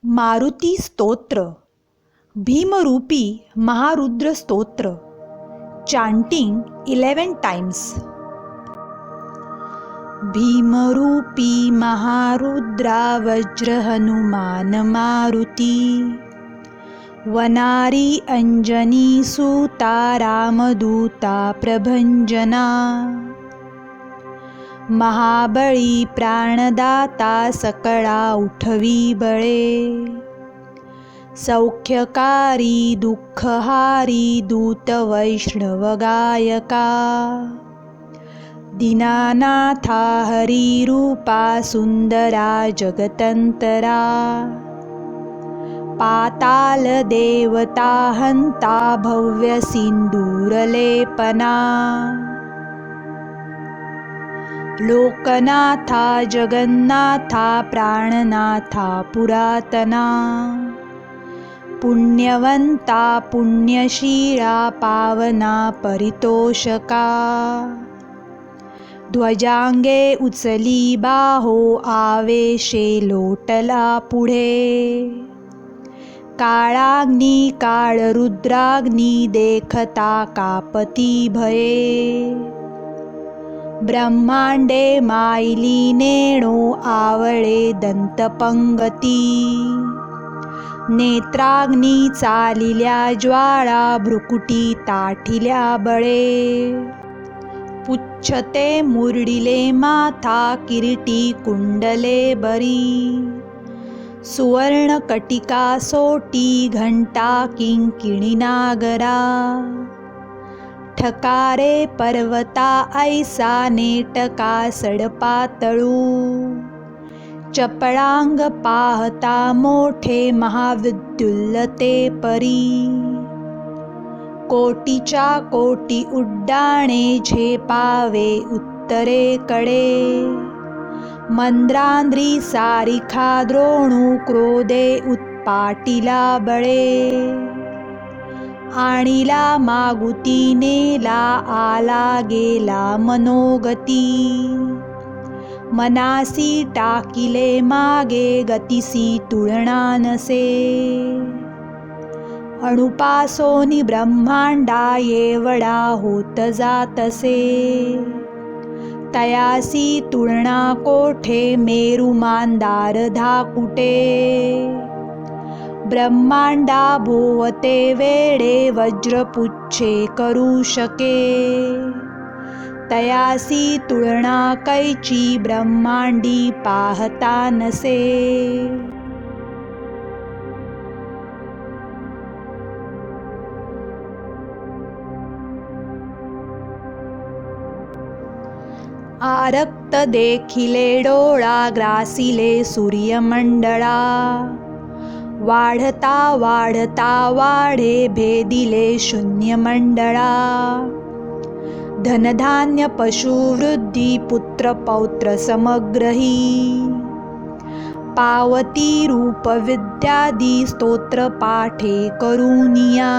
मारुती स्तोत्र, भीमरूपी महारुद्र स्तोत्र. Chanting 11 times. भीमरूपी महारुद्रा वज्र हनुमान मारुती, वनारी अंजनी सूता रामदूता प्रभंजना. महाबळी प्राणदाता सकळा उठवी बळे, सौख्यकारी दुःखहारी दूत वैष्णव गायका. दीनानाथा हरी रूपा सुंदरा जगतंतरा, पाताल देवता हंता भव्य सिंदूरलेपना. लोकनाथा जगन्नाथा प्राणनाथा पुरातना, पुण्यवंता पुण्यशीला पावना परितोषका. ध्वजांगे उचली बाहो आवेशे लोटला पुढे, काळाग्नी काळरुद्राग्नी देखता कापती भये. ब्रह्मांडे मायली नेणो आवळे दंतपंगती, नेत्राग्नी चालिल्या ज्वाळा भ्रुकुटी ताठिल्या बळे. पुच्छते मुरडिले माथा किरीटी कुंडले बरी, सुवर्ण कटिका सोटी घंटा किंकिणी नागरा. ठकारे पर्वता ऐसा नेटका सडपातळू, चपळांग पाहता मोठे महाविद्युल्लते परी. कोटीच्या कोटी उड्डाणे झेपावे उत्तरेकडे, मंद्रांद्री सारिखा द्रोणू क्रोधे उत्पाटिला बळे. आणिला मागुती नेला आला गेला मनोगती, मनासी टाकिले मागे गतिसी तुलना नसे. अणुपासोनी ब्रह्मांडा एवढा होत जातसे, तयासी तुलना कोठे मेरू मांदार धाकुटे. ब्रह्मांडा भोवते वेडे वज्रपुच्छे करू शके, तयासी तुलना कैची ब्रह्मांडी पाहता नसे. आरक्त देखिले डोळा ग्रासिले सूर्यमंडळा, वाढता वाढता वाढे भेदिले शून्यमंडळा. धनधान्य पशुवृद्धी पुत्र पौत्र समग्रही, पावती रूप विद्यादी स्तोत्र पाठे करुनिया.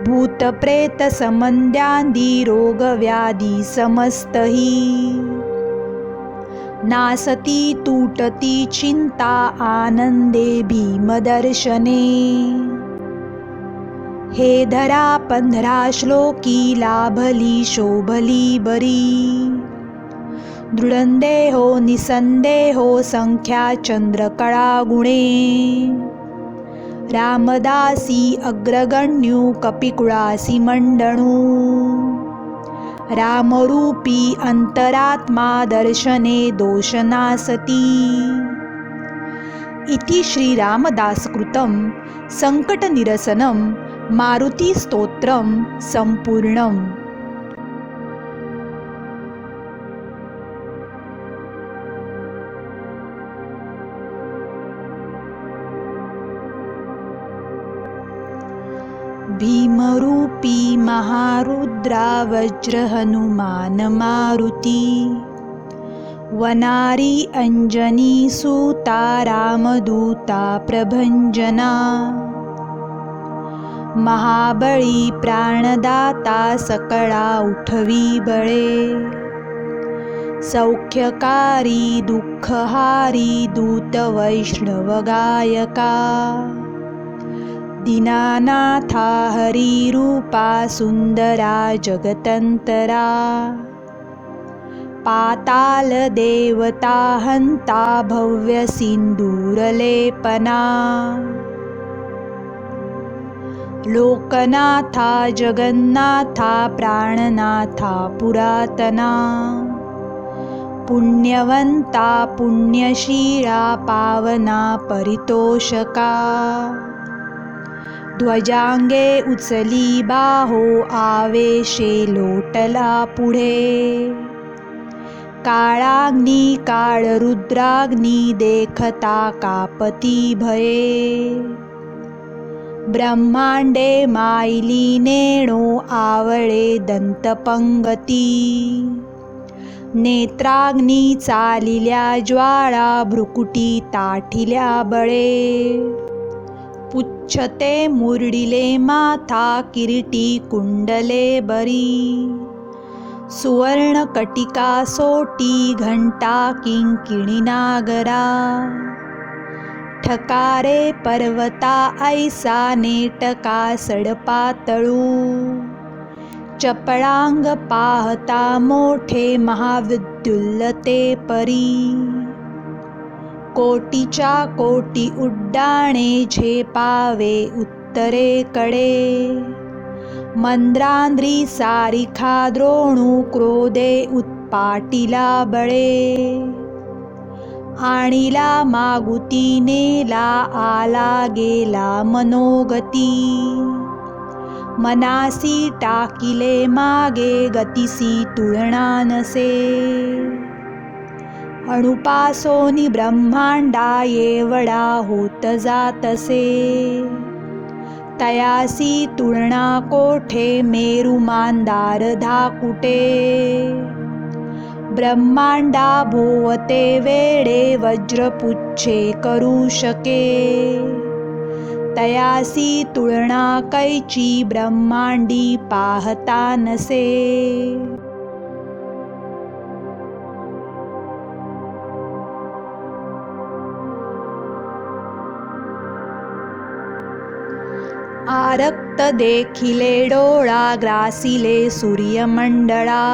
भूत प्रेत समंद्यांदी रोग व्याधी समस्तही, नासती तुटती चिंता आनंदे भीमदर्शने. हे धरा 15 श्लोकी लाभली शोभली बरी, दृढंदेहो निसंदेहो संख्या चंद्रकळा गुणे. रामदासी अग्रगण्यू कपिकुळासी मंडणू, रामरूपी अंतरात्मा दर्शने दोषनासती. इति श्रीरामदासकृतं संकटनिरसनं मारुती स्तोत्रं संपूर्णम्. भीमरूपी महारुद्रा वज्र हनुमान मारुती, वनारी अंजनी सूता रामदूता प्रभंजना. महाबळी प्राणदाता सकळा उठवी बळे, सौख्यकारी दुःखहारी दूतवैष्णवगायका दीनानाथा हरिरूपा सुन्दरा जगतन्तरा पातालदेवता हन्ता भव्यसिन्दूरलेपना लोकनाथा जगन्नाथा प्राणनाथा पुरातना पुण्यवंता पुण्यशीला पावना परितोषका ध्वजांगे उचली बाहो आवेशे लोटला पुढे काळाग्नी काळरुद्राग्नी देखता कापती भये ब्रह्मांडे मायली नेणो आवळे दंतपंगती नेत्राग्नी चालिल्या ज्वाळा भ्रुकुटी ताठिल्या बळे पुच्छते मुरडिले माथा किरीटी कुंडले बरी सुवर्ण कटिका सोटी घंटा किंकिणी नागरा ठकारे पर्वता ऐसा नेटका सडपातळू चपळांग पाहता मोठे महाविद्युल्लते परी कोटीच्या कोटी उड्डाणे झेपावे उत्तरेकडे मंद्रांद्री सारिखा द्रोणू क्रोधे उत्पाटिला बळे आणिला मागुती नेला आला गेला मनोगती मनासी टाकिले मागे गतिसी तुलना नसे अणुपासोनी ब्रह्मांडा येवडा होत जातसे तयासी तुलना कोठे मेरू मांदार धाकुटे ब्रह्मांडा भोवते वेडे वज्रपुच्छे करू शके तयासी तुलना कैची ब्रह्मांडी पाहता नसे आरक्त देखिले डोळा ग्रासिले सूर्यमंडळा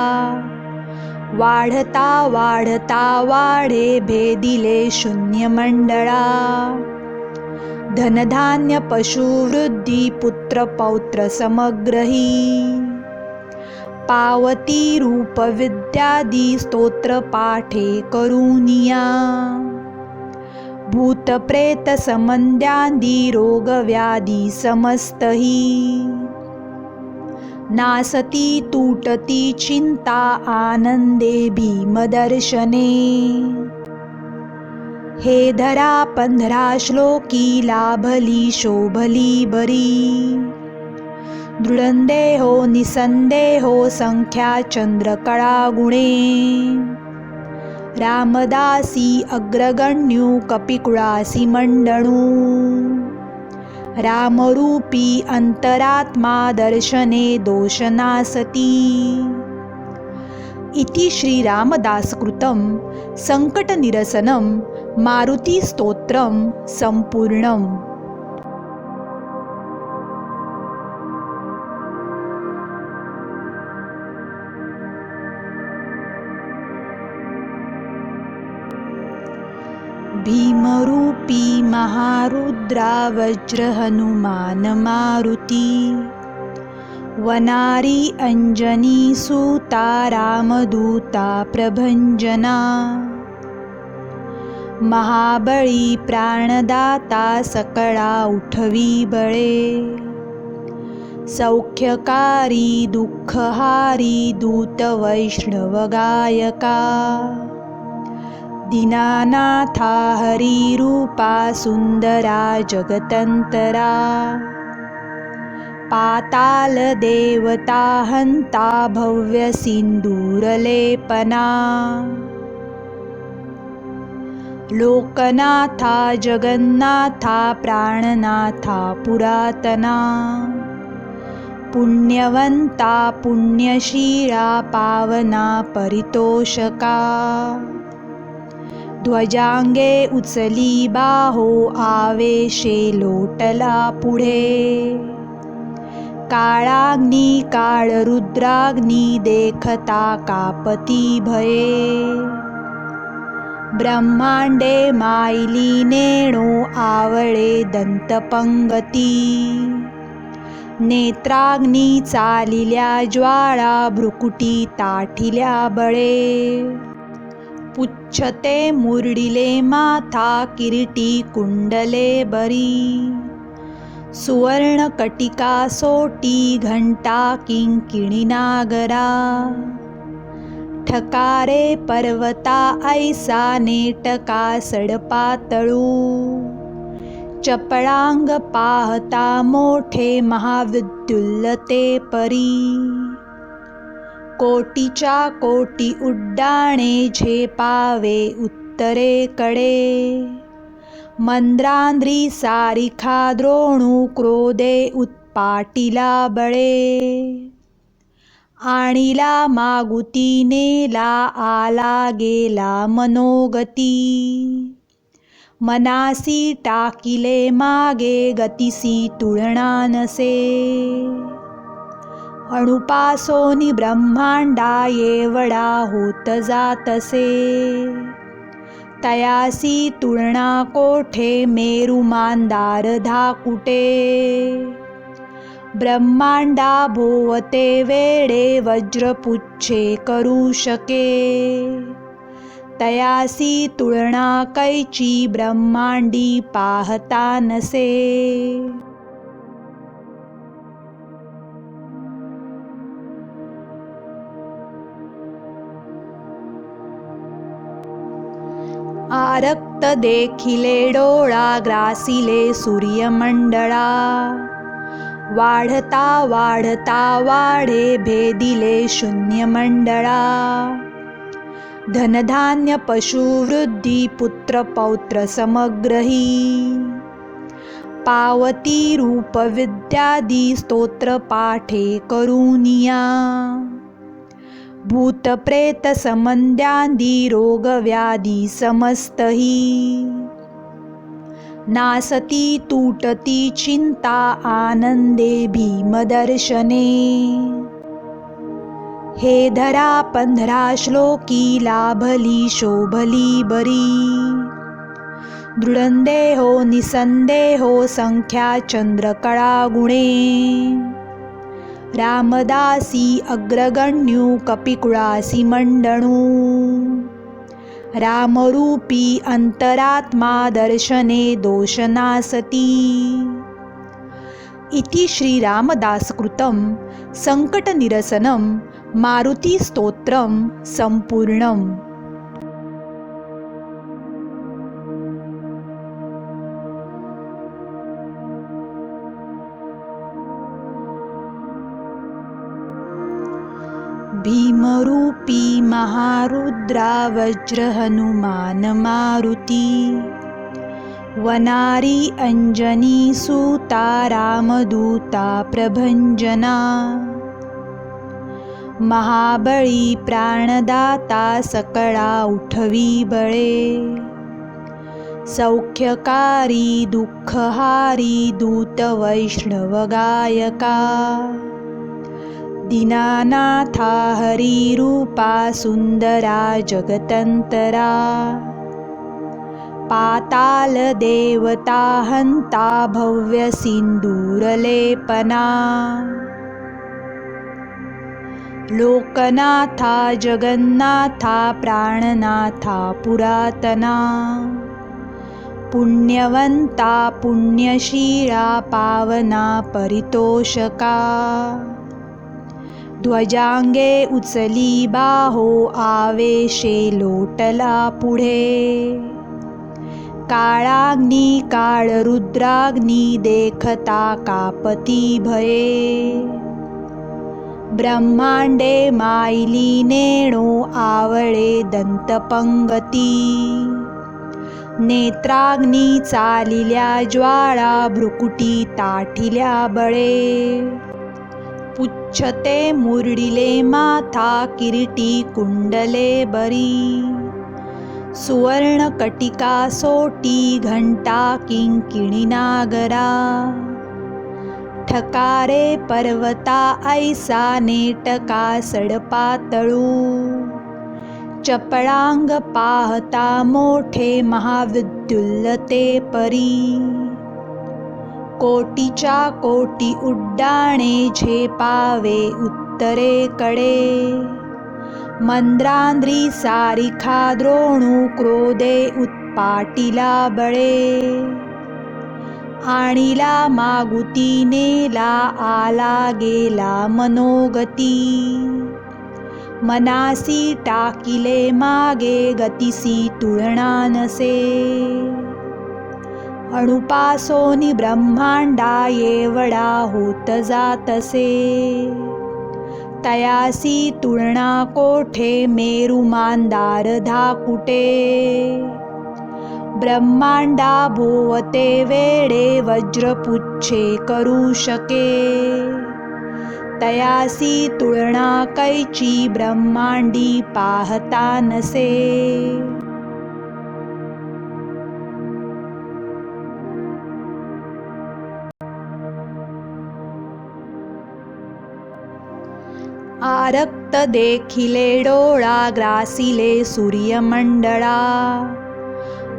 वाढता वाढता वाढे भेदिले शून्यमंडळा धनधान्य पशुवृद्धी पुत्र पौत्र समग्रही पावती रूप विद्यादी स्तोत्र पाठे करुनिया भूत प्रेत समंद्यांदी रोग व्याधी समस्तही नासती तुटती चिंता आनंदे भीमदर्शने हे धरा 15 श्लोकी लाभली शोभली बरी दृढंदेहो निसंदेहो संख्या चंद्रकळा गुणे रामदासी अग्रगण्यू कपिकुळासी मंडणू रामरूपी अंतरात्मा दर्शने दोषनासती इति श्रीरामदासकृतं संकटनिरसनं मारुतिस्तोत्रं संपूर्णम्। भीमरूपी महारुद्रा वज्र हनुमान मारुती वनारी अंजनी सूता रामदूता प्रभंजना महाबळी प्राणदाता सकळा उठवी बळे सौख्यकारी दुःखहारी दूत वैष्णव गायका दीनानाथा हरिरूपा सुन्दरा जगतन्तरा पाताल देवता हन्ता भव्य सिन्दूरलेपना लोकनाथा जगन्नाथा प्राणनाथा पुरातना पुण्यवंता पुण्यशीला पावना परितोषका। ध्वजांगे उचली बाहो आवेशे लोटला पुढे। काळाग्नी काळरुद्राग्नी देखता कापती भये। ब्रह्मांडे मायली नेणो आवळे दंतपंगती। नेत्राग्नी चालिल्या ज्वाळा भ्रुकुटी ताठिल्या बळे। पुच्छते मुरडिले माथा किरीटी कुंडले बरी। सुवर्ण कटिका सोटी घंटा किंकिणी नागरा। ठकारे पर्वता ऐसा नेटका सडपातळू। चपळांग पाहता मोठे महाविद्युल्लते परी। कोटीच्या कोटी उड्डाणे झेपावे उत्तरेकडे। मंद्रांद्री सारिखा द्रोणू क्रोधे उत्पाटिला बळे। आणिला मागुती नेला आला गेला मनोगती। मनासी टाकिले मागे गतिसी तुलना नसे। अणुपासोनी ब्रह्मांडा येवडा होत जातसे। तयासी तुलना कोठे मेरू मांदार धाकुटे। ब्रह्मांडा भोवते वेडे वज्रपुच्छे करू शके। तयासी तुलना कैची ब्रह्मांडी पाहता नसे। आरक्त देखिले डोळा ग्रासिले सूर्यमंडळा। वाढता वाढता वाढे भेदिले शून्यमंडळा। धनधान्य पशुवृद्धी पुत्र पौत्र समग्रही। पावती रूप विद्यादी स्तोत्र पाठे करुनिया। भूत प्रेत समंद्यांदी रोग व्याधी समस्तही। नासती तुटती चिंता आनंदे भीमदर्शने। हे धरा 15 श्लोकी लाभली शोभली बरी। दृढंदेहो निसंदेहो संख्या चंद्रकळा गुणे। रामदासी अग्रगण्यू कपिकुळासी मंडणू। रामरूपी अंतरात्मा दर्शने दोषनासती। इति श्रीरामदासकृतं संकटनिरसनं मारुतिस्तोत्रं संपूर्णम्। भीमरूपी महारुद्रा वज्र हनुमान मारुती। वनारी अंजनी सूता रामदूता प्रभंजना। महाबळी प्राणदाता सकळा उठवी बळे। सौख्यकारी दुःखहारी दूत वैष्णव गायका। दीनानाथा हरिरूपा सुंदरा जगतंतरा। पाताल देवता हंता भव्य सिंदूरलेपना। लोकनाथा जगन्नाथा प्राणनाथा पुरातना। पुण्यवंता पुण्यशीला पावना परितोषका। ध्वजांगे उचली बाहो आवेशे लोटला पुढे। काळाग्नी काळरुद्राग्नी देखता कापती भये। ब्रह्मांडे मायली नेणो आवळे दंतपंगती। नेत्राग्नी चालिल्या ज्वाळा भ्रुकुटी ताठिल्या बळे। पुच्छते मुरडिले माथा किरीटी कुंडले बरी सुवर्ण कटिका सोटी घंटा किंकिणी नागरा ठकारे पर्वता ऐसा नेटका सडपातळू चपळांग पाहता मोठे महाविद्युल्लते परी कोटीच्या कोटी उड्डाणे झेपावे उत्तरेकडे मंद्रांद्री सारिखा द्रोणू क्रोधे उत्पाटिला बळे आणिला मागुती नेला आला गेला मनोगती मनासी टाकिले मागे गतिसी तुलना नसे अणुपासोनी ब्रह्मांडा येवडा होत जातसे तयासी तुलना कोठे मेरू मांदार धाकुटे ब्रह्मांडा भोवते वेडे वज्रपुच्छे करू शके तयासी तुलना कैची ब्रह्मांडी पाहता नसे आरक्त देखिले डोळा ग्रासिले सूर्यमंडळा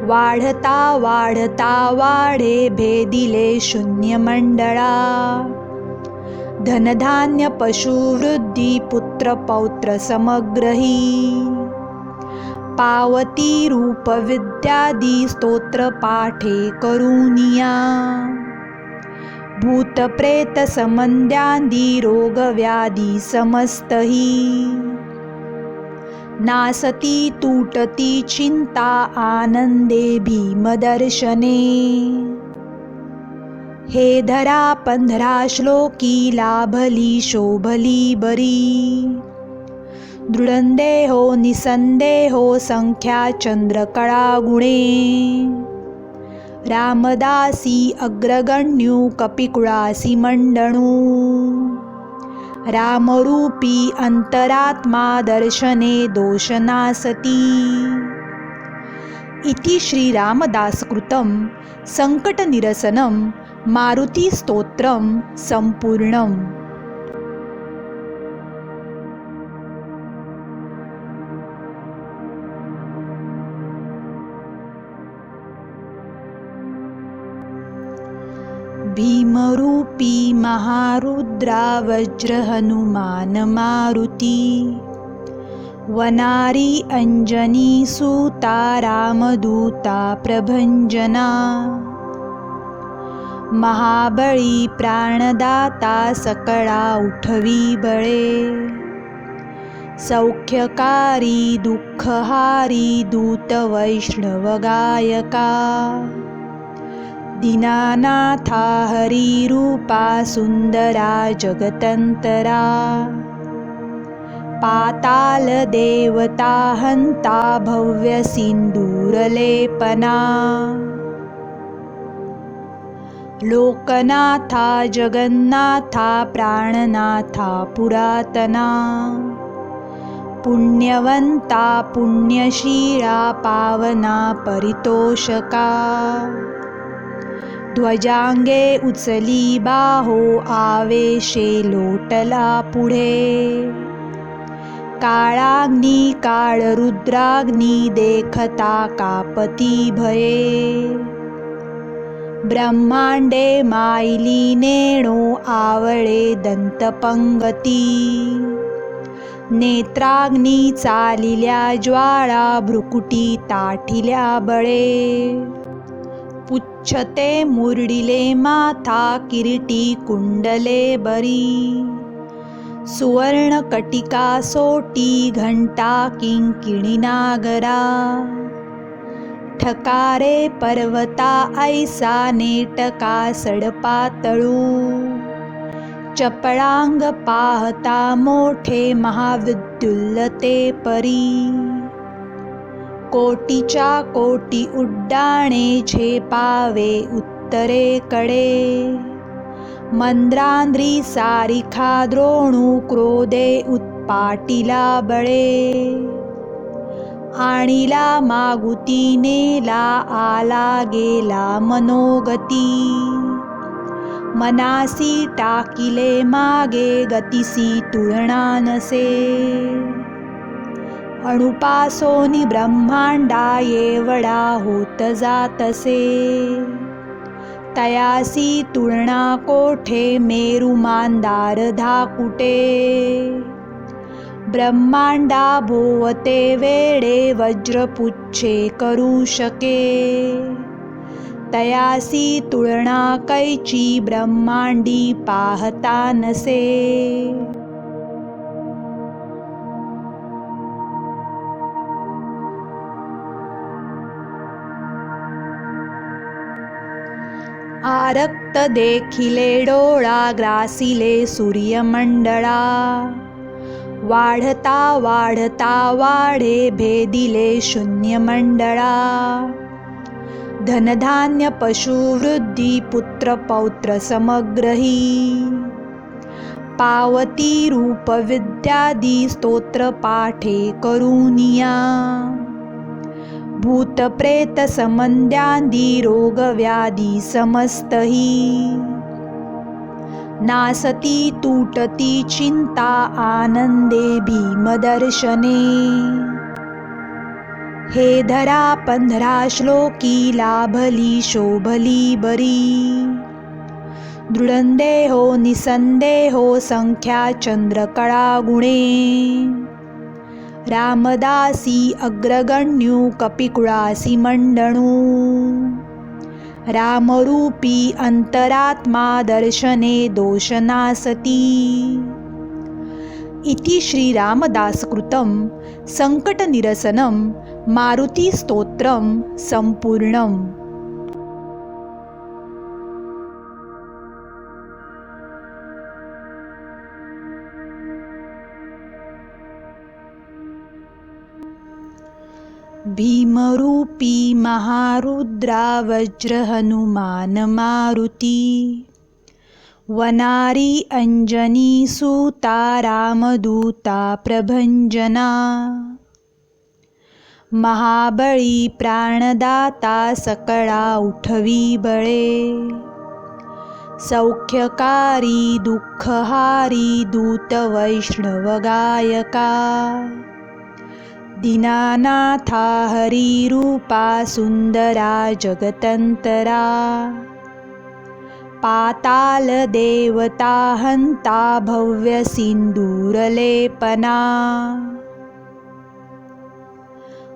वाढता वाढता वाढे भेदिले शून्यमंडळा धनधान्य पशुवृद्धी पुत्र पौत्र समग्रही पावती रूप विद्यादी स्तोत्र पाठे करुनिया भूत प्रेत समंद्यांदी रोग व्याधी समस्तही नासती तुटती चिंता आनंदे भीमदर्शने हे धरा 15 श्लोकी लाभली शोभली बरी दृढंदेहो निसंदेहो संख्या चंद्रकळा गुणे रामदासी अग्रगण्यू कपिकुळासी मंडणू रामरूपी अंतरात्मा दर्शने दोषनासती इति श्रीरामदासकृतं संकटनिरसनं मारुतिस्तोत्रं संपूर्णम्। भीमरूपी महारुद्रा वज्र हनुमान मारुती वनारी अंजनी सूता रामदूता प्रभंजना महाबळी प्राणदाता सकळा उठवी बळे सौख्यकारी दुःखहारी दूत वैष्णव गायका दीनानाथा हरी रूपा सुंदरा जगतंतरा पाताल देवता हंता भव्य सिंदूरलेपना लोकनाथा जगन्नाथा प्राणनाथा पुरातना पुण्यवंता पुण्यशीला पावना परितोषका ध्वजांगे उचली बाहो आवेशे लोटला पुढे काळाग्नी काळ रुद्राग्नी देखता कापती भये ब्रह्मांडे मायली नेणो आवळे दंतपंगती नेत्राग्नी चालिल्या ज्वाळा भ्रुकुटी ताठिल्या बळे पुच्छते मुरडिले माथा किरीटी कुंडले बरी सुवर्ण कटिका सोटी घंटा किंकिणी नागरा ठकारे पर्वता ऐसा नेटका सडपातळू चपळांग पाहता मोठे महाविद्युल्लते परी कोटीच्या कोटी उड्डाणे झेपावे उत्तरेकडे मंद्रांद्री सारिखा द्रोणू क्रोधे उत्पाटिला बळे. आणिला मागुती नेला आला गेला मनोगती. मनासी टाकिले मागे गतिसी तुलना नसे. अणुपासोनी ब्रह्मांडा एवढा होत जातसे. तयासी तुलना कोठे मेरू मांदार धाकुटे. ब्रह्मांडा भोवते वेडे वज्रपुच्छे करू शके. तयासी तुलना कैची ब्रह्मांडी पाहता नसे. आरक्त देखिले डोळा ग्रासिले सूर्यमंडळा. वाढता वाढता वाढे भेदिले शून्यमंडळा. धनधान्य पशुवृद्धी पुत्र पौत्र समग्रही. पावती रूप विद्यादी स्तोत्र पाठे करुनिया. भूत प्रेत समंद्यांदी रोग व्याधी समस्तही. नासती तुटती चिंता आनंदे भीमदर्शने. हे धरा 15 श्लोकी लाभली शोभली बरी. दृढंदेहो निसंदेहो संख्या चंद्रकळा गुणे. रामदासी अग्रगण्यू कपिकुळासी मंडणू. रामरूपी अंतरात्मा दर्शने दोषनासती. इति श्रीरामदासकृतं संकटनिरसनं मारुतिस्तोत्रं संपूर्णम्. भीमरूपी महारुद्रा वज्र हनुमान मारुती. वनारी अंजनी सूता रामदूता प्रभंजना. महाबळी प्राणदाता सकळा उठवी बळे. सौख्यकारी दुःखहारी दूत वैष्णव गायका. दीनानाथा हरिरूपा सुंदरा जगतंतरा. पाताल देवता हंता भव्य सिंदूरलेपना.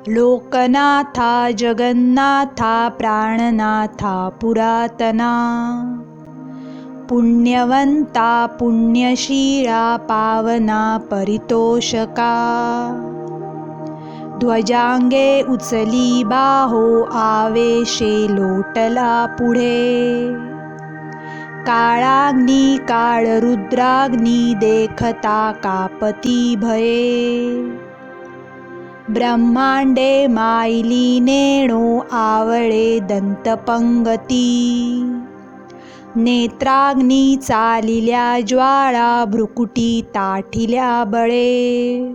लोकनाथा जगन्नाथा प्राणनाथा पुरातना. पुण्यवंता पुण्यशीला पावना परितोषका. ध्वजांगे उचली बाहो आवेशे लोटला पुढे. काळाग्नी काळ रुद्राग्नी देखता कापती भये. ब्रह्मांडे मायली नेणो आवळे दंतपंगती. नेत्राग्नी चालिल्या ज्वाळा भ्रुकुटी ताठिल्या बळे.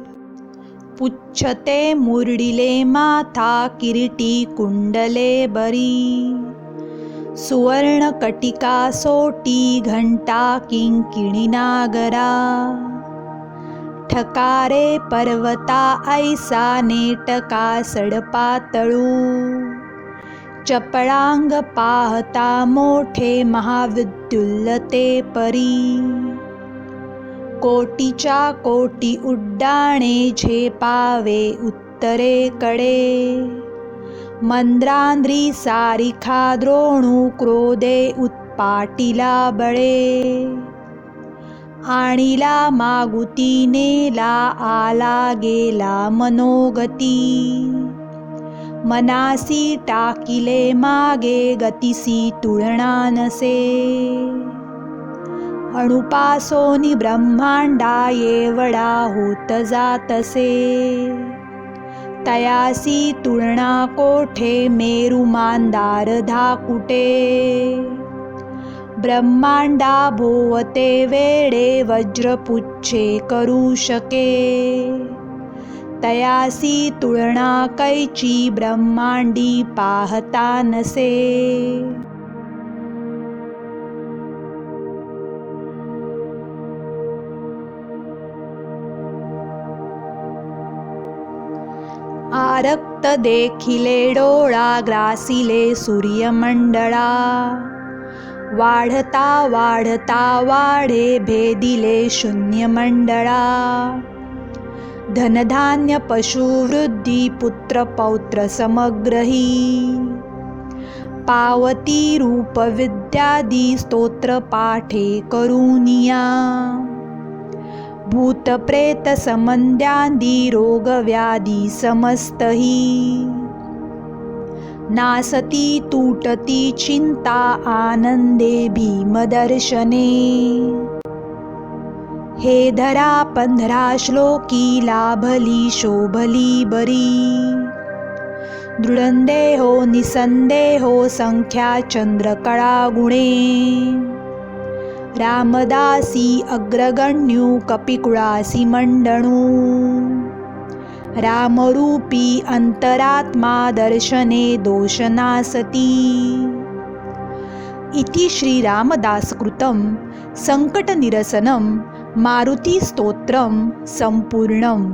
पुच्छते मुरडिले माथा किरीटी कुंडले बरी. सुवर्ण कटिका सोटी घंटा किंकिणी नागरा. ठकारे पर्वता ऐसा नेटका सडपातळू. चपळांग पाहता मोठे महाविद्युल्लते परी. कोटीच्या कोटी उड्डाणे झेपावे उत्तरेकडे. मंद्रांद्री सारिखा द्रोणू क्रोधे उत्पाटिला बळे. आणिला मागुती नेला आला गेला मनोगती. मनासी टाकिले मागे गतिसी तुलना नसे. अणुपासोनी ब्रह्मांडा एवढा होत जातसे. तयासी तुलना कोठे मेरू मांदार धाकुटे. ब्रह्मांडा भोवते वेडे वज्रपुच्छे करू शके. तयासी तुलना कैची ब्रह्मांडी पाहता नसे. आरक्त देखिले डोळा ग्रासिले सूर्यमंडळा. वाढता वाढता वाढे भेदिले शून्यमंडळा. धनधान्य पशुवृद्धी पुत्र पौत्र समग्रही. पावती रूप विद्यादी स्तोत्र पाठे करुनिया. भूत प्रेत समंद्यांदी रोग व्याधी समस्तही. नासती तुटती चिंता आनंदे भीमदर्शने. हे धरा 15 श्लोकी लाभली शोभली बरी. दृढंदेहो निसंदेहो संख्या चंद्रकळा गुणे. रामदासी अग्रगण्यू कपिकुळासी मंडणू. रामरूपी अंतरात्मा दर्शने दोषनासती. इति श्रीरामदासकृतं संकटनिरसनं मारुतिस्तोत्रं संपूर्णम्.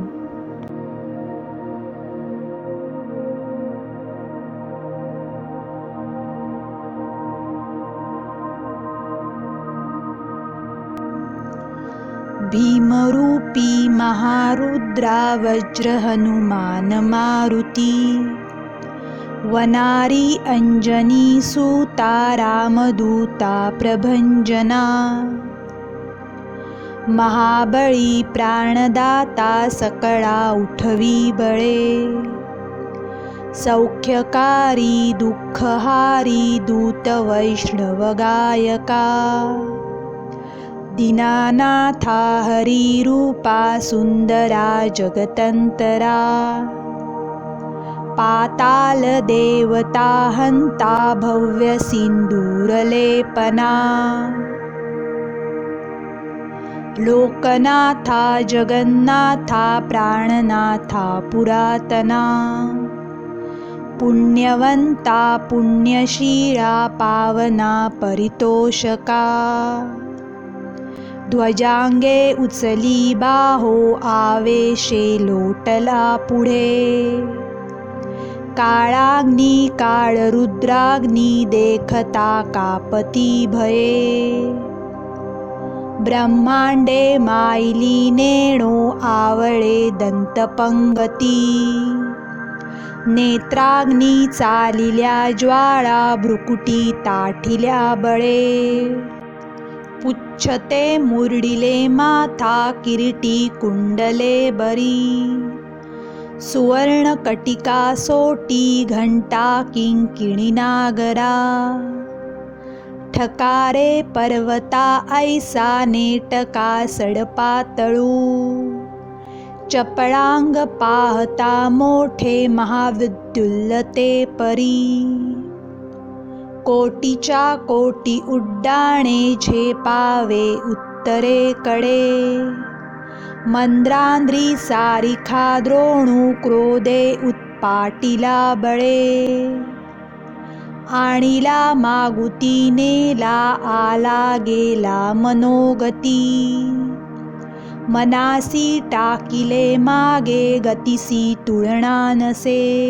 भीमरूपी महारुद्रा वज्र हनुमान मारुती. वनारी अंजनी सूता रामदूता प्रभंजना. महाबळी प्राणदाता सकळा उठवी बळे. सौख्यकारी दुःखहारी दूत वैष्णव गायका. दीनानाथा हरिरूपा सुंदरा जगतंतरा. पाताल देवता हंता भव्य सिंदूरलेपना. लोकनाथा जगन्नाथा प्राणनाथा पुरातना. पुण्यवंता पुण्यशीला पावना परितोषका. ध्वजांगे उचली बाहो आवेशे लोटला पुढे. काळाग्नी काळरुद्राग्नी देखता कापती भये. ब्रह्मांडे मायली नेणो आवळे दंतपंगती. नेत्राग्नी चालिल्या ज्वाळा भ्रुकुटी ताठिल्या बळे. पुच्छते मुरडिले माथा किरीटी कुंडले बरी. सुवर्ण कटिका सोटी घंटा किंकिणी नागरा. ठकारे पर्वता ऐसा नेटका सडपातळू. चपळांग पाहता मोठे महाविद्युल्लते परी. कोटीच्या कोटी उड्डाणे झेपावे उत्तरेकडे. मंद्रांद्री सारिखा द्रोणू क्रोधे उत्पाटिला बळे. आणिला मागुती नेला आला गेला मनोगती. मनासी टाकिले मागे गतिसी तुलना नसे.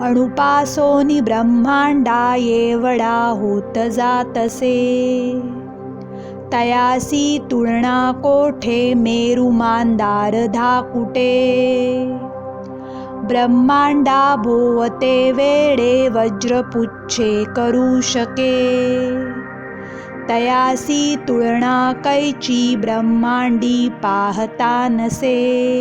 अणुपासोनी ब्रह्मांडा एवढा होत जातसे. तयासी तुलना कोठे मेरू मांदार धाकुटे. ब्रह्मांडा भोवते वेडे वज्रपुच्छे करू शके. तयासी तुलना कैची ब्रह्मांडी पाहता नसे.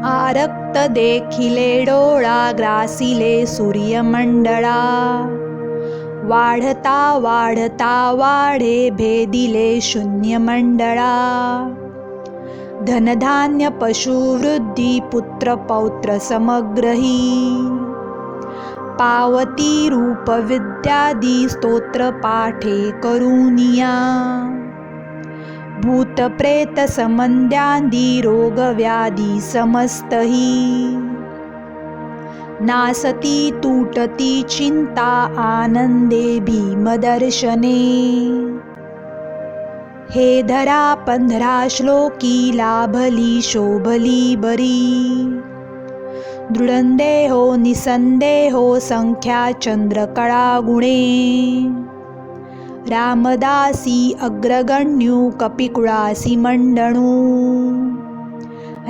आरक्त देखिले डोळा ग्रासिले सूर्यमंडळा. वाढता वाढता वाढे भेदिले शून्यमंडळा. धनधान्य पशुवृद्धी पुत्र पौत्र समग्रही पावती रूप विद्यादी स्तोत्र पाठे करुनिया भूत प्रेत समंद्यांदी रोग व्याधी समस्तही नासती तुटती चिंता आनंदे भीमदर्शने हे धरा 15 श्लोकी लाभली शोभली बरी दृढंदेहो निसंदेहो संख्या चंद्रकळा गुणे रामदासी अग्रगण्यू कपिकुळासी मंडणू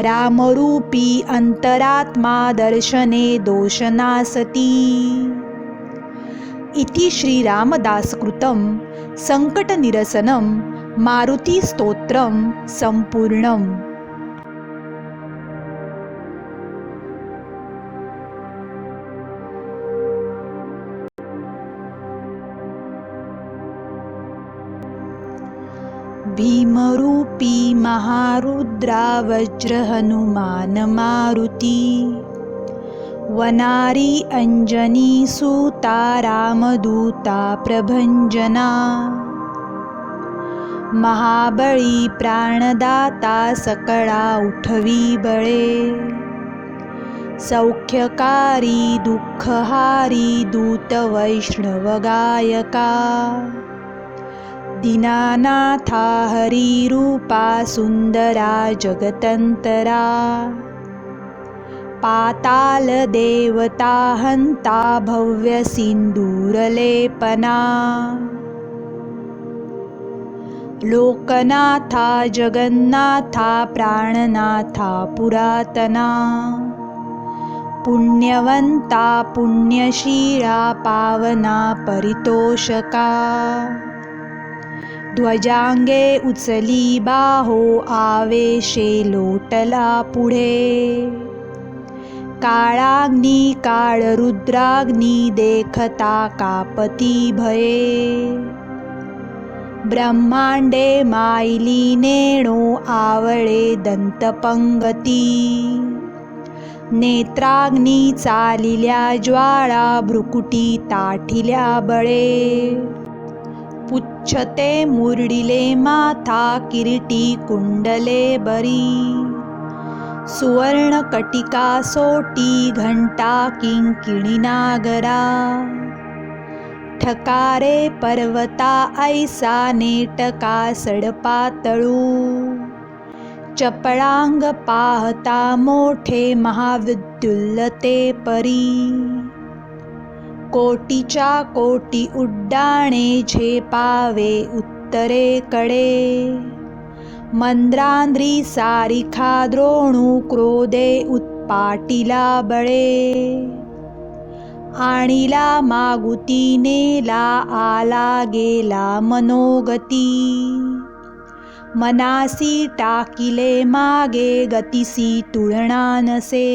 रामरूपी अंतरात्मा दर्शने दोषनासती इति श्री रामदासकृतं संकटनिरसनं मारुती स्तोत्रम संपूर्णम। भीमरूपी महारुद्रा वज्र हनुमान मारुती वनारी अंजनी सूता रामदूता प्रभंजना महाबळी प्राणदाता सकळा उठवी बळे सौख्यकारी दुःखहारी दूत वैष्णव गायका दीनानाथा हरी रूपा सुंदरा जगतंतरा पाताल देवता हंता भव्य सिंदूरलेपना लोकनाथा जगन्नाथा प्राणनाथा पुरातना पुण्यवंता पुण्यशीला पावना परितोषका ध्वजांगे उचली बाहो आवेशे लोटला पुढे काळाग्नी काळ रुद्राग्नी देखता कापती भये ब्रह्मांडे मायली नेणो आवळे दंतपंगती नेत्राग्नी चालिल्या ज्वाळा भ्रुकुटी ताठिल्या बळे पुच्छते मुरडिले माथा किरीटी कुंडले बरी सुवर्ण कटिका सोटी घंटा किंकिणी नागरा ठकारे पर्वता ऐसा नेटका सडपातळू चपळांग पाहता मोठे महाविद्युल्लते परी कोटीच्या कोटी उड्डाणे झेपावे उत्तरेकडे मंद्रांद्री सारिखा द्रोणू क्रोधे उत्पाटिला बळे आणिला मागुती नेला आला गेला मनोगती मनासी टाकिले मागे गतिसी तुलना नसे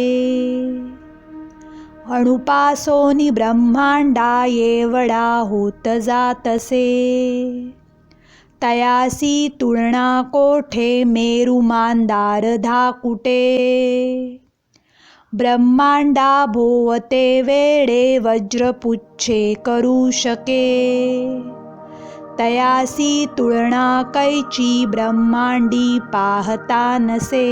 अणुपासोनी ब्रह्मांडा येवडा होत जातसे तयासी तुलना कोठे मेरू मांदार धाकुटे ब्रह्मांडा भोवते वेडे वज्रपुच्छे करू शके तयासी तुलना कैची ब्रह्मांडी पाहता नसे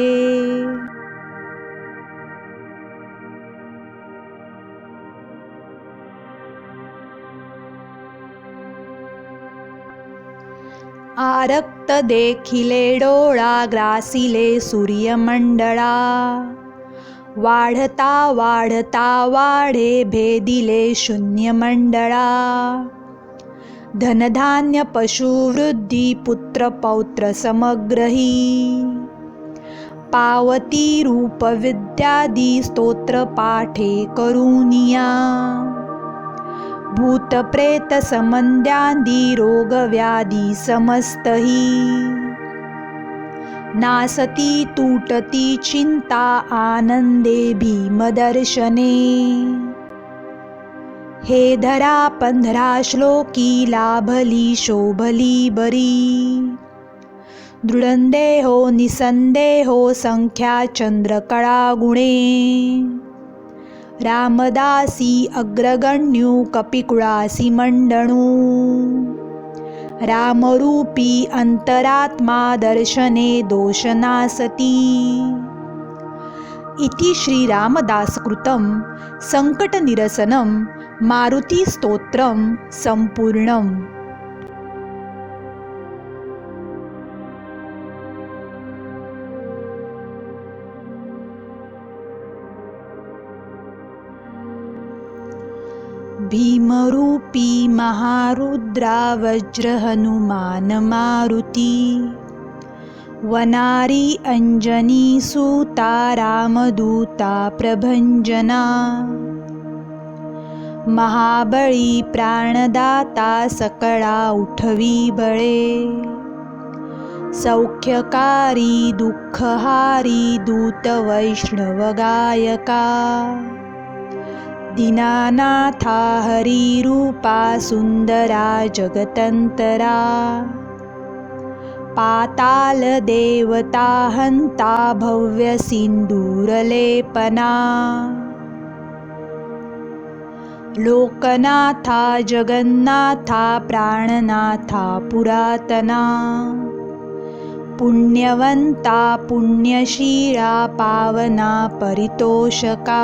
आरक्त देखिले डोळा ग्रासिले सूर्यमंडळा वाढता वाढता वाढे भेदिले शून्यमंडळा धनधान्य पशुवृद्धी पुत्र पौत्र समग्रही पावती रूप विद्यादी स्तोत्र पाठे करुनिया भूत प्रेत समंद्यांदी रोग व्याधी समस्तही नासती तुटती चिंता आनंदे भीमदर्शने हे धरा 15 श्लोकी लाभली शोभली बरी दृढंदेहो निसंदेहो संख्या चंद्रकळा गुणे रामदासी अग्रगण्यू कपिकुळासी मंडणू रामरूपी अंतरात्मा दर्शने दोषनासती इति श्रीरामदासकृतं संकटनिरसनं मारुतिस्तोत्रं संपूर्णम्. भीमरूपी महारुद्रा वज्र हनुमान मारुती वनारी अंजनी सूता रामदूता प्रभंजना महाबळी प्राणदाता सकळा उठवी बळे सौख्यकारी दुःखहारी दूत वैष्णव गायका दीनानाथा हरिरूपा सुंदरा जगतंतरा पाताल देवता हंता भव्य सिंदूरलेपना लोकनाथा जगन्नाथा प्राणनाथा पुरातना पुण्यवंता पुण्यशीला पावना परितोषका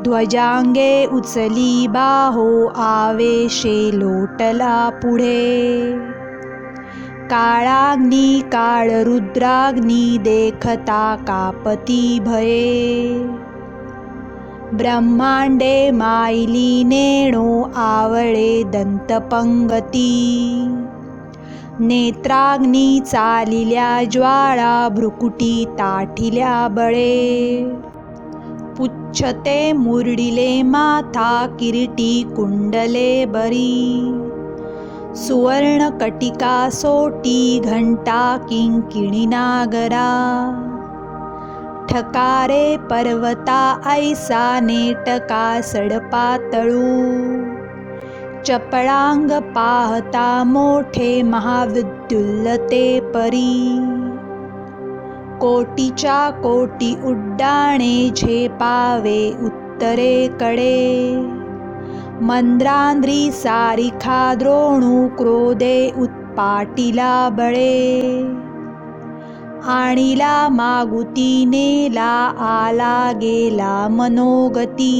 ध्वजांगे उचली बाहो आवेशे लोटला पुढे काळाग्नी काळरुद्राग्नी देखता कापती भये ब्रह्मांडे मायली नेणो आवळे दंतपंगती नेत्राग्नी चालिल्या ज्वाळा भ्रुकुटी ताठिल्या बळे पुच्छते मुरडिले माथा किरीटी कुंडले बरी सुवर्ण कटिका सोटी घंटा किंकिणी नागरा ठकारे पर्वता ऐसा नेटका सडपातळू चपळांग पाहता मोठे महाविद्युल्लते परी कोटीच्या कोटी उड्डाणे झेपावे उत्तरेकडे मंद्रांद्री सारिखा द्रोणू क्रोधे उत्पाटिला बळे आणिला मागुती नेला आला गेला मनोगती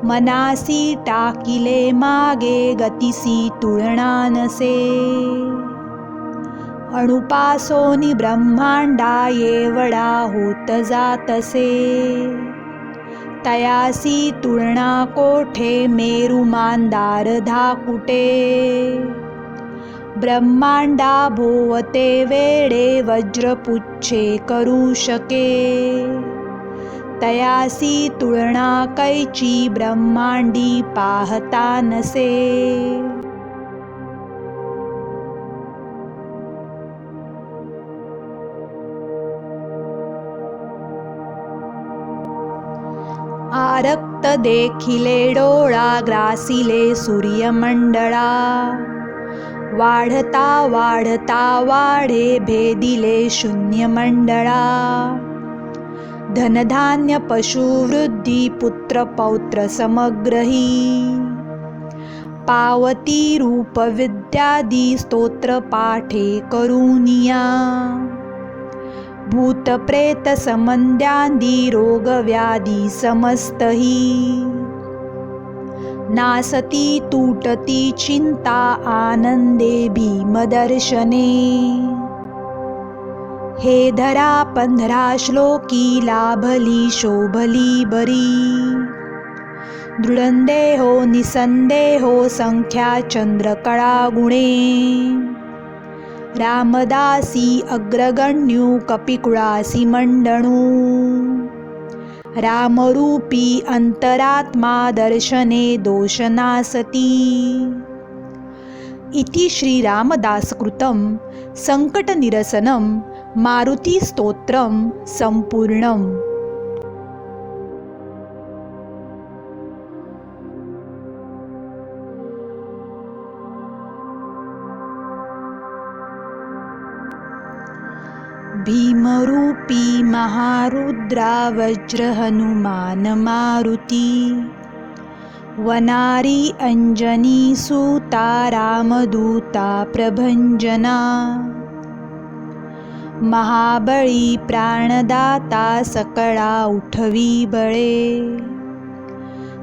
मनासी टाकिले मागे गतिसी तुळना नसे अणुपासोनी ब्रह्मांडा येवडा होत जातसे तयासी तुळना कोठे मेरू मांदार धाकुटे ब्रह्मांडा भोवते वेडे वज्रपुच्छे करू शके तयासी तुळना कैची ब्रह्मांडी पाहता नसे आरक्त देखिले डोळा ग्रासिले सूर्यमंडळा वाढता वाढता वाढे भेदिले शून्यमंडळा धनधान्य पशुवृद्धी पुत्र पौत्र समग्रही पावती रूप विद्यादी स्तोत्र पाठे करुनिया भूत प्रेत समंद्यांदी रोग व्याधी समस्तही नासती तुटती चिंता आनंदे भीमदर्शने हे धरा 15 श्लोकी लाभली शोभली बरी दृढंदेहो निसंदेहो संख्या चंद्रकळा गुणे रामदासी अग्रगण्यू कपिकुळासी मंडणू रामरूपी अंतरात्मा दर्शने दोषनासती इति श्रीरामदासकृतं संकटनिरसनं मारुतिस्तोत्रं संपूर्णम्. भीमरूपी महारुद्रा वज्र हनुमान मारुती, वनारी अंजनी सुता रामदूता प्रभंजना, महाबळी प्राणदाता सकळा उठवी बळे,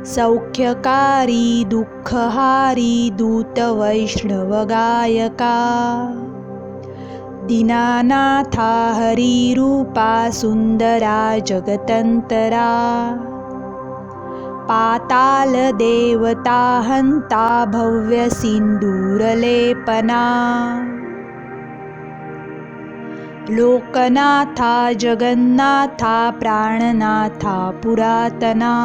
सौख्यकारी दुःखहारी दूत वैष्णव गायका, दीनानाथा हरी रूपा सुंदरा जगतंतरा, पाताल देवता हंता भव्य सिंदूरलेपना, लोकनाथा जगन्नाथा प्राणनाथा पुरातना,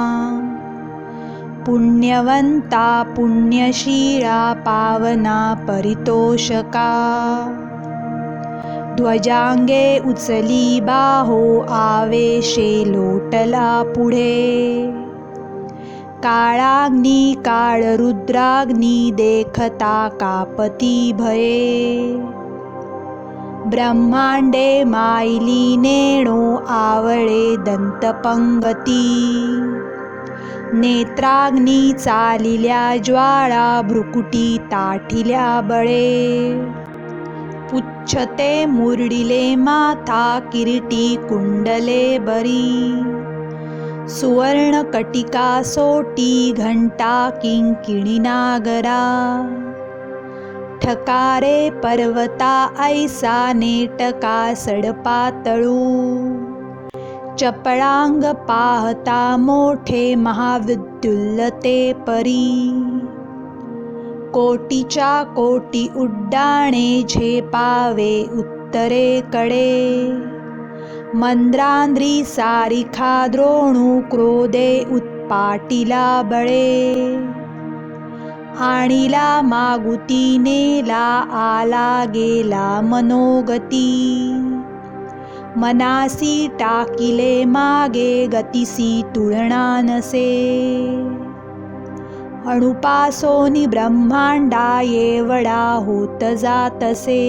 पुण्यवंता पुण्यशीला पावना परितोषका, ध्वजांगे उचली बाहो आवेशे लोटला पुढे, काळाग्नी काळरुद्राग्नी देखता कापती भये, ब्रह्मांडे मायली नेणो आवळे दंतपंगती, नेत्राग्नी चालिल्या ज्वाळा भ्रुकुटी ताठिल्या बळे, पुच्छते मुरडिले माथा किरीटी कुंडले बरी, सुवर्ण कटिका सोटी घंटा किंकिणी नागरा, ठकारे पर्वता ऐसा नेटका सडपातळू, चपळांग पाहता मोठे महाविद्युल्लते परी, कोटीच्या कोटी उड्डाणे झेपावे उत्तरेकडे, मंद्रांद्री सारिखा द्रोणू क्रोधे उत्पाटिला बळे, आणिला मागुती नेला आला गेला मनोगती, मनासी टाकिले मागे गतिसी तुळना नसे, अणुपासोनी ब्रह्मांडा येवडा होत जातसे,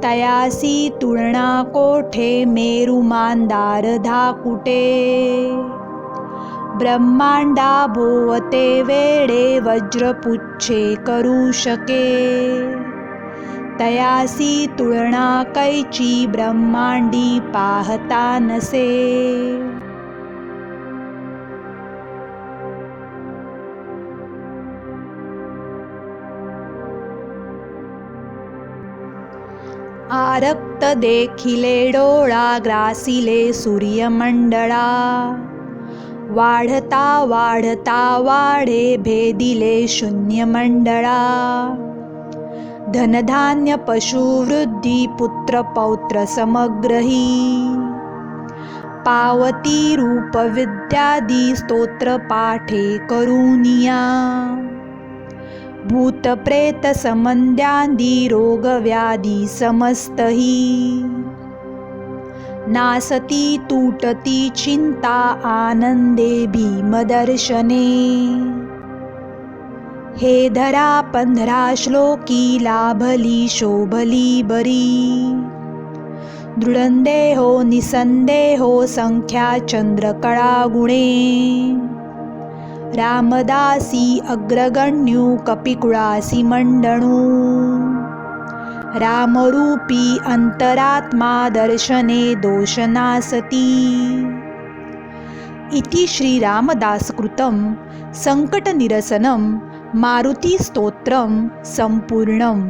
तयासी तुळना कोठे मेरू मांदार धाकुटे, ब्रह्मांडा भोवते वेडे वज्रपुच्छे करू शके, तयासी तुळना कैची ब्रह्मांडी पाहता नसे, आरक्त देखिले डोळा ग्रासिले सूर्यमंडळा, वाढता वाढता वाढे भेदिले शून्यमंडळा, धनधान्य पशुवृद्धी पुत्र पौत्र समग्रही, पावती रूप विद्यादी स्तोत्र पाठे करुनिया, भूत प्रेत समंद्यांदी रोग व्याधी समस्तही, नासती तुटती चिंता आनंदे भीमदर्शने, हे धरा 15 श्लोकी लाभली शोभली बरी, दृढंदेहो निसंदेहो संख्या चंद्रकळा गुणे, रामदासी अग्रगण्यू कपिकुळासी मंडणू, रामरूपी अंतरात्मा दर्शने दोषनासती, इति श्रीरामदासकृतं संकटनिरसनं मारुतीस्तोत्रं संपूर्णम्।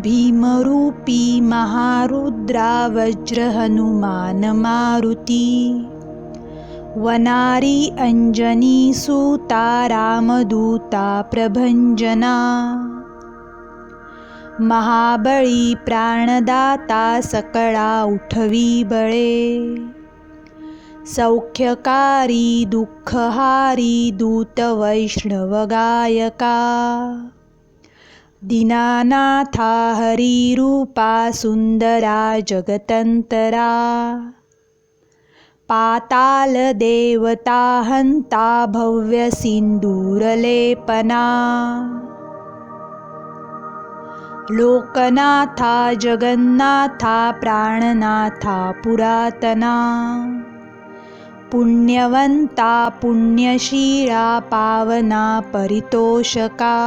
भीमरूपी महारुद्रा वज्र हनुमान मारुती, वनारी अंजनी सुता रामदूता प्रभंजना, महाबळी प्राणदाता सकळा उठवी बळे, सौख्यकारी दुःखहारी दूत वैष्णव गायका, दीनानाथा हरी रूपा सुंदरा जगतंतरा, पाताल देवता हंता भव्य सिंदूरलेपना लोकनाथा जगन्नाथा प्राणनाथा पुरातना पुण्यवंता पुण्यशीला पावना परितोषका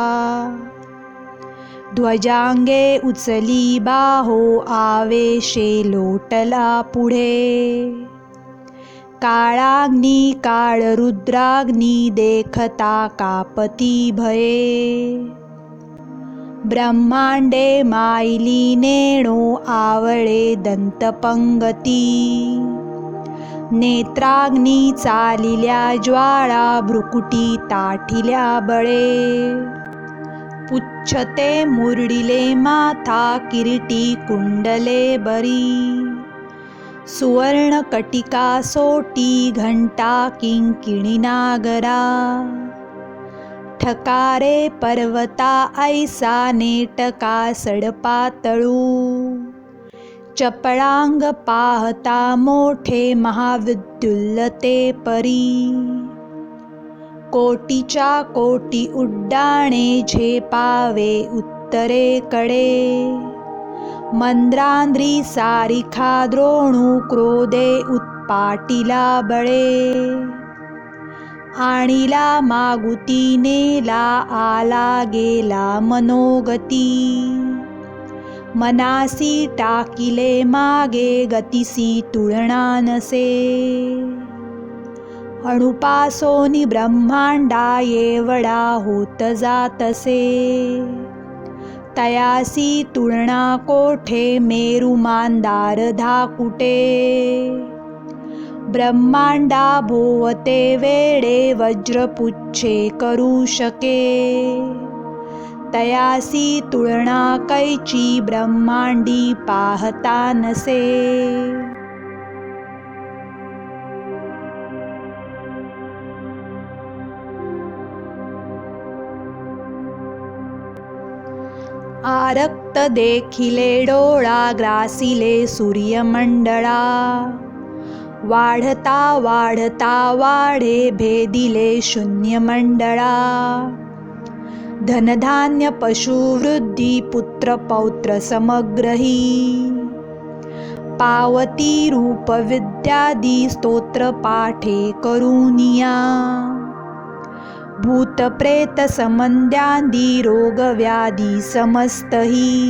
ध्वजांगे उचली बाहो आवेशे लोटला पुढे काळाग्नी काळरुद्राग्नी देखता कापती भये ब्रह्मांडे मायली नेणो आवळे दंतपंगती नेत्राग्नी चालिल्या ज्वाळा भ्रुकुटी ताठिल्या बळे पुच्छते मुरडिले माथा किरीटी कुंडले बरी सुवर्ण कटिका सोटी घंटा किंकिणी नागरा ठकारे पर्वता ऐसा नेटका सडपातळू चपळांग पाहता मोठे महाविद्युल्लते परी कोटीच्या कोटी उड्डाणे झेपावे उत्तरेकडे मंद्रांद्री सारिखा द्रोणू क्रोधे उत्पाटिला बळे आणिला मागुती नेला आला गेला मनोगती मनासी टाकिले मागे गतिसी तुलना नसे अणुपासोनी ब्रह्मांडा येवडा होत जातसे तयासी तुलना कोठे मेरू मांदार धाकुटे ब्रह्मांडा भोवते वेडे वज्रपुच्छे करू शके तयासी तुलना कैची ब्रह्मांडी पाहता नसे आरक्त देखिले डोळा ग्रासिले सूर्यमंडळा वाढता वाढता वाढे भेदिले शून्यमंडळा धनधान्य पशुवृद्धी पुत्र पौत्र समग्रही पावती रूप विद्यादी स्तोत्र पाठे करुनिया भूत प्रेत समंद्यांदी रोग व्याधी समस्तही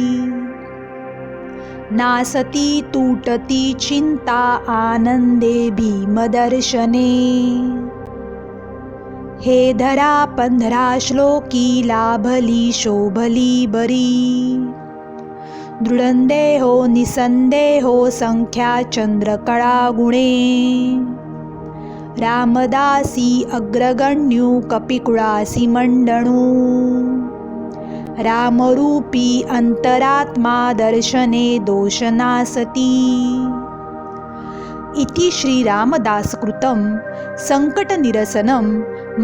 नासती तुटती चिंता आनंदे भीमदर्शने हे धरा 15 श्लोकी लाभली शोभली बरी दृढंदेहो निसंदेहो संख्या चंद्रकळा गुणे रामदासी अग्रगण्यू कपिकुळासी मंडणू रामरूपी अंतरात्मा दर्शने दोषनासती इति श्रीरामदासकृतं संकटनिरसनं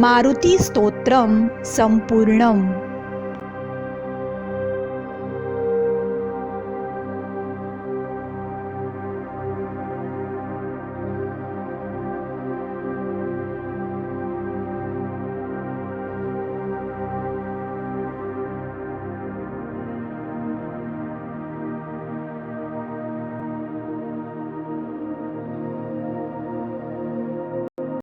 मारुतिस्तोत्रं संपूर्णम्।